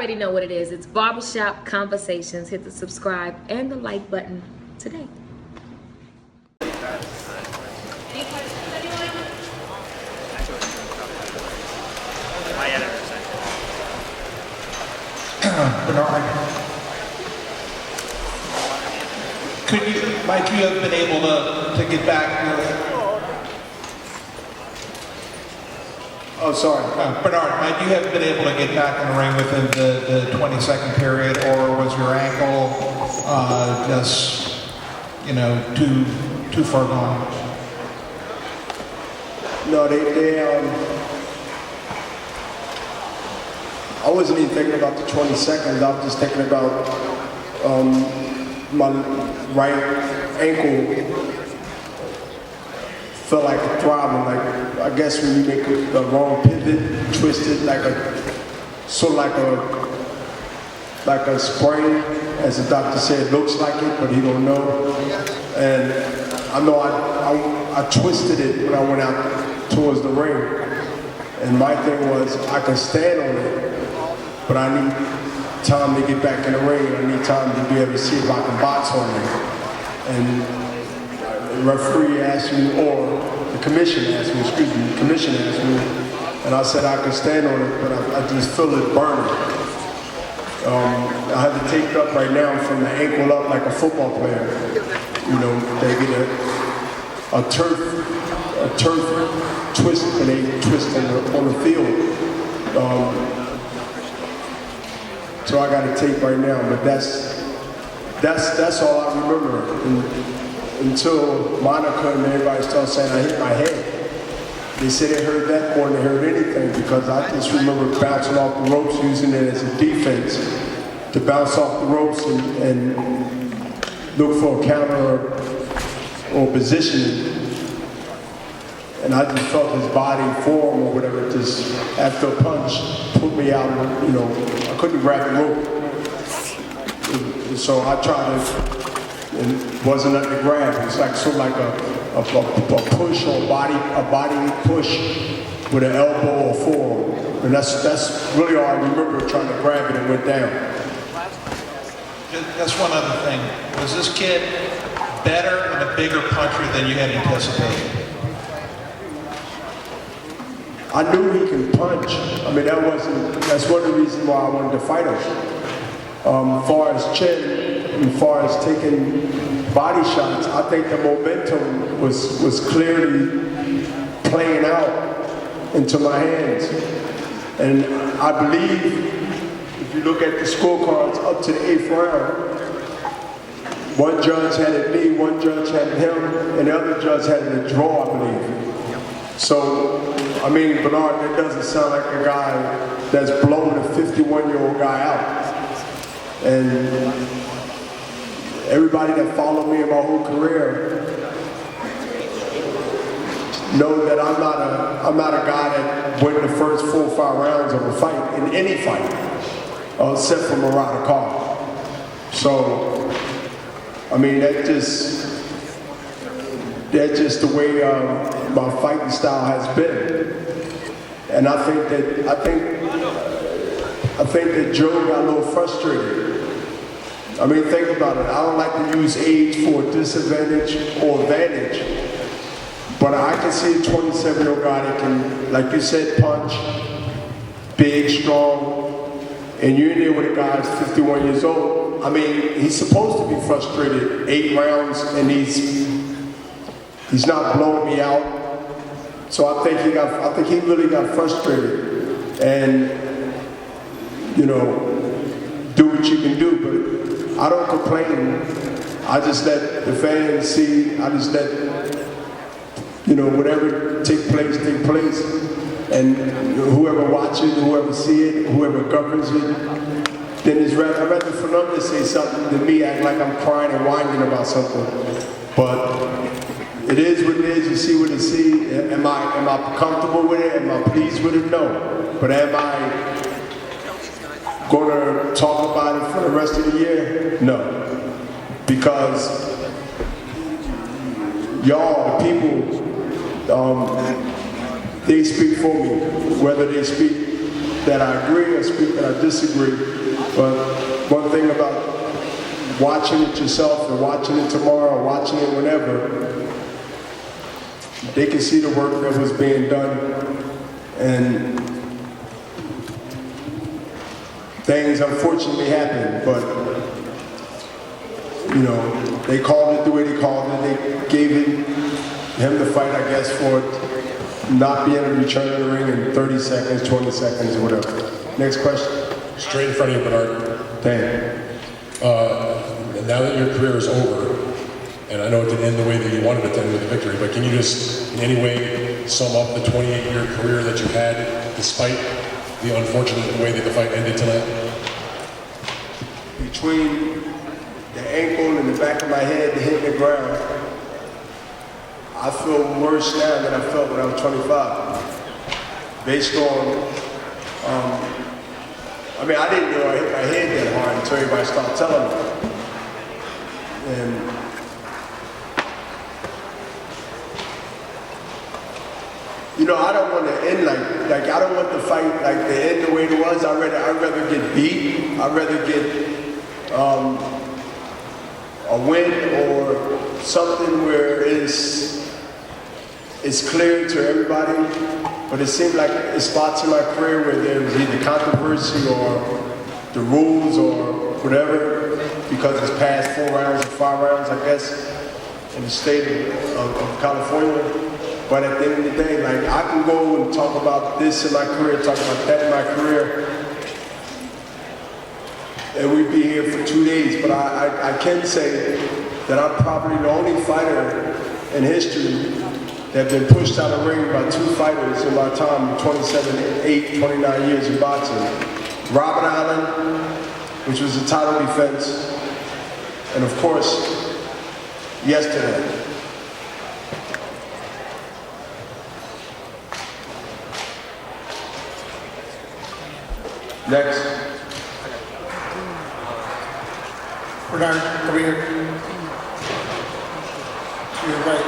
already know what it is. It's Barbershop Conversations. Hit the subscribe and the like button today. My editor said. Bernard, could you, Mike, you have been able to get back with... Oh, sorry. Bernard, Mike, you haven't been able to get back in the ring within the 20-second period, or was your ankle just, you know, too far gone? No, I wasn't even thinking about the 20 seconds. I was just thinking about my right ankle felt like a throbbing. Like, I guess when you make a wrong pivot, twist it like a sprain, as the doctor said, looks like it, but he don't know. And I know I twisted it when I went out towards the ring. And my thing was, I can stand on it, but I need time to get back in the ring. I need time to be able to see if I can box on it. And the referee asked me, or the commission asked me, and I said I can stand on it, but I just feel it burning. I have it taped up right now from the ankle up like a football player. You know, they get a turf twist, and they twist on the field. So I got a tape right now, but that's all I remember. Until Monica and everybody started saying I hit my head. They said they heard that more than they heard anything, because I just remember bouncing off the ropes, using it as a defense to bounce off the ropes and look for a counter or positioning. And I just felt his body form or whatever, just after a punch, put me out, you know, I couldn't grab the rope. So I tried to, and it wasn't nothing to grab. It's like sort of like a push or a body push with an elbow or forearm. And that's really all I remember, trying to grab it and went down. That's one other thing. Was this kid better and a bigger puncher than you had anticipated? I knew he can punch. I mean, that's one of the reasons why I wanted to fight him. As far as chin, as far as taking body shots, I think the momentum was clearly playing out into my hands. And I believe, if you look at the scorecards up to the 8th round, one judge had it me, one judge had it him, and the other judge had it a draw, I believe. So, I mean, Bernard, that doesn't sound like a guy that's blown a 51-year-old guy out. And everybody that followed me in my whole career know that I'm not a guy that win the first 4 or 5 rounds of a fight, in any fight, except for Murata Khan. So, I mean, that's just the way my fighting style has been. And I think that Joe got a little frustrated. I mean, think about it. I don't like to use age for disadvantage or advantage, but I can see a 27-year-old guy that can, like you said, punch, big, strong, and you're in there with a guy that's 51 years old. I mean, he's supposed to be frustrated. 8 rounds, and he's not blowing me out. So I think he really got frustrated, and you know, do what you can do. But I don't complain. I just let the fans see. I just let, you know, whatever take place, and whoever watches, whoever see it, whoever governs it. Then I'd rather for them to say something than me act like I'm crying and whining about something. But it is what it is. You see what you see. Am I comfortable with it? Am I pleased with it? No. But am I going to talk about it for the rest of the year? No. Because y'all, the people, they speak for me. Whether they speak that I agree or speak that I disagree. But one thing about watching it yourself and watching it tomorrow, or watching it whenever, they can see the work that was being done, and things unfortunately happened, but you know, they called it the way they called it. They gave him the fight, I guess, for not being able to return to the ring in 30 seconds, 20 seconds, whatever. Next question. Straight in front of you, Bernard. Thank Now that your career is over, and I know it didn't end the way that you wanted it to end with a victory, but can you just in any way sum up the 28-year career that you had despite the unfortunate way that the fight ended tonight? Between the ankle and the back of my head, the hitting the ground, I feel worse now than I felt when I was 25. Based on, I mean, I didn't know I hit my head that hard until everybody started telling me. And you know, I don't want to end like I don't want the fight like to end the way it was. I'd rather get beat. I'd rather get a win or something where it's clear to everybody. But it seemed like it's spots in my career where there was either controversy or the rules or whatever, because it's past 4 rounds or 5 rounds, I guess, in the state of California. But at the end of the day, like, I can go and talk about this in my career, talk about that in my career, and we'd be here for 2 days. But I can say that I'm probably the only fighter in history that have been pushed out of the ring by 2 fighters in my time, 29 years in boxing. Robert Allen, which was a title defense, and of course, yesterday. Next. Bernard, over here. You're right.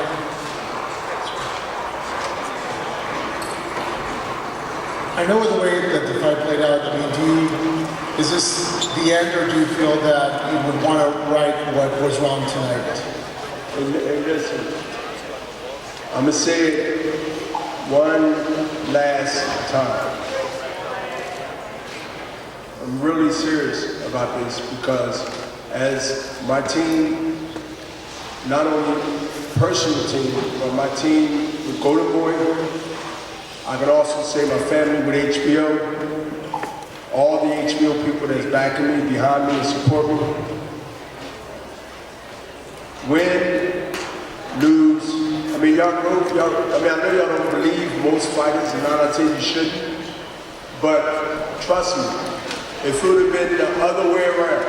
I know the way that the fight played out. I mean, is this the end, or do you feel that you would want to right what was wrong tonight? And listen, I'm gonna say it one last time. I'm really serious about this because as my team, not only personal team, but my team with Golden Boy, I can also say my family with HBO, all the HBO people that's backing me, behind me, and support me. Win, lose. I mean, I know y'all don't believe most fighters, and 9 out of 10 you shouldn't, but trust me, if it would have been the other way around,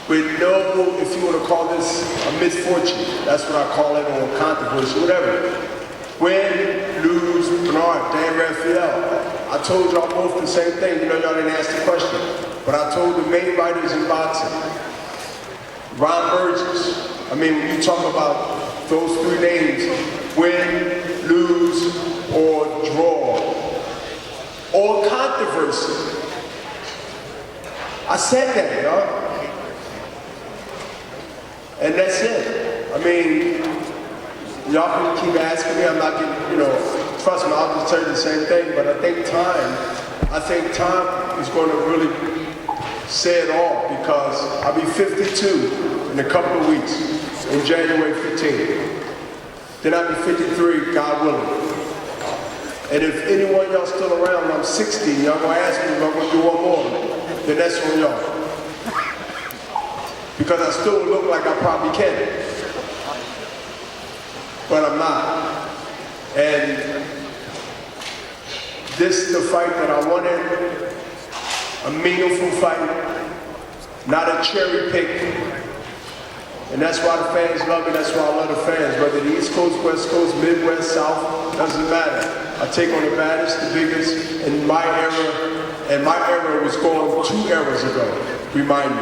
with no, if you want to call this a misfortune, that's what I call it, or controversy, whatever. Win, lose, Bernard, Dan Raphael. I told y'all both the same thing. You know, y'all didn't ask the question, but I told the main writers in boxing, Ron Burgess. I mean, when you talk about those 3 names, win, lose, or draw, or controversy. I said that, y'all. And that's it. I mean, y'all can keep asking me, I'm not getting, you know, trust me, I'll just tell you the same thing, but I think time is going to really say it all, because I'll be 52 in a couple of weeks, in January 15th. Then I'll be 53, God willing. And if anyone of y'all still around and I'm 60, y'all gonna ask me if I'm gonna do one more, then that's on y'all. Because I still look like I probably can. But I'm not. And this is the fight that I wanted, a meaningful fight, not a cherry pick. And that's why the fans love me, that's why I love the fans. Whether the East Coast, West Coast, Midwest, South, doesn't matter. I take on the baddest, the biggest, in my era, and my era was going 2 eras ago, remind me.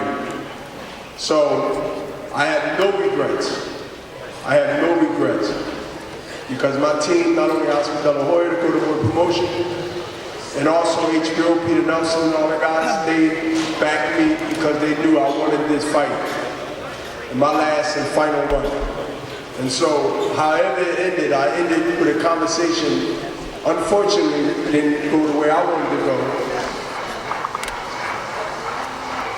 So, I have no regrets. I have no regrets. Because my team, not only Oscar De La Hoya, the Golden Boy promotion, And also HBO, Peter Nelson, and all the guys, they backed me because they knew I wanted this fight. My last and final one. And so, however it ended, I ended with a conversation. Unfortunately, it didn't go the way I wanted to go.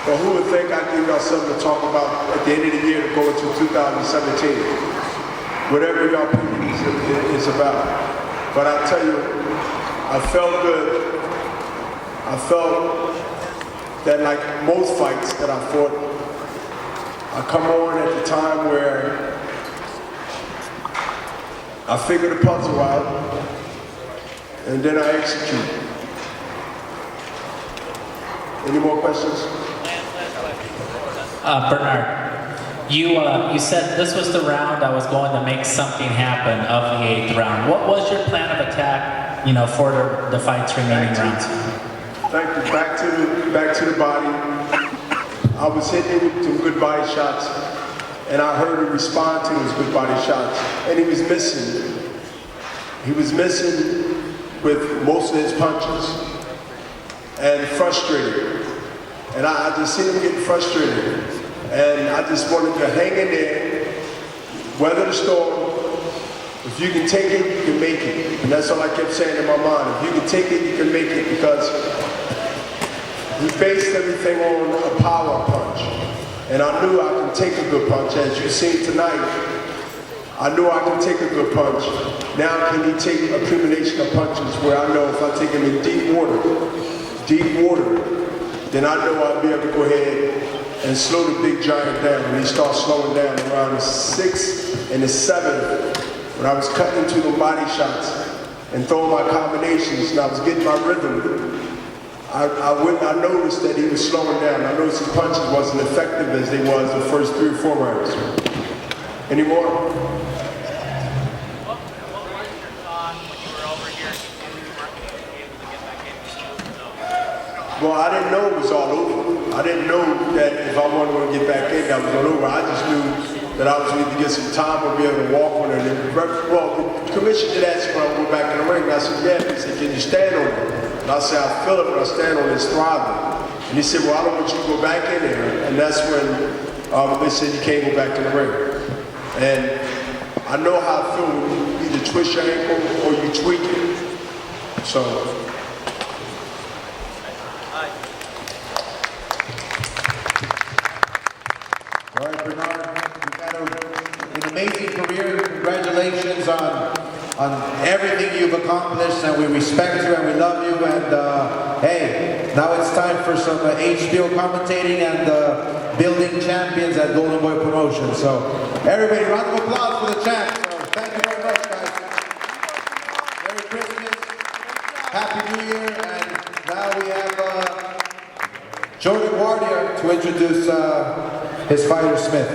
But who would think I'd give y'all something to talk about at the end of the year to go into 2017? Whatever y'all opinion is about. But I tell you, I felt good. I felt that like most fights that I fought, I come on at the time where I figure the puzzle out and then I execute. Any more questions? Bernard, you said this was the round I was going to make something happen of the 8th round. What was your plan of attack, for the fight's remaining rounds? Thank you. Back to the body. I was hitting him with some good body shots, and I heard him respond to his good body shots, and he was missing. He was missing with most of his punches, and frustrated. And I just seen him getting frustrated, and I just wanted to hang in there, weather the storm. If you can take it, you can make it. And that's all I kept saying in my mind. If you can take it, you can make it, because he based everything on a power punch. And I knew I can take a good punch. As you've seen tonight, I knew I can take a good punch. Now can he take a accumulation of punches where I know if I take him in deep water, then I know I'll be able to go ahead and slow the big giant down. When he starts slowing down around the 6th and the 7th, when I was cutting into the body shots and throwing my combinations and I was getting my rhythm, I noticed that he was slowing down. I noticed his punches wasn't effective as they was the first 3 or 4 rounds. Any more? What was your thought when you were over here in New York and you were able to get back in? Well, I didn't know it was all over. I didn't know that if I wanted to get back in, that was all over. I just knew that I was going to get some time or be able to walk on it. Well, the commission did ask when I went back in the ring. And I said, yeah. He said, can you stand on it? And I said, I feel it when I stand on it, it's thriving. And he said, well, I don't want you to go back in there. And that's when they said you can't go back in the ring. And I know how I feel when you either twist your ankle or you tweak it. So. All right, Bernard, you've had an amazing career. Congratulations on everything you've accomplished, and we respect you and we love you. And hey, now it's time for some HBO commentating and building champions at Golden Boy Promotions. So everybody, round of applause for the champ. So thank you very much, guys. Merry Christmas, Happy New Year, and now we have Jordan Guardia to introduce his fighter, Smith.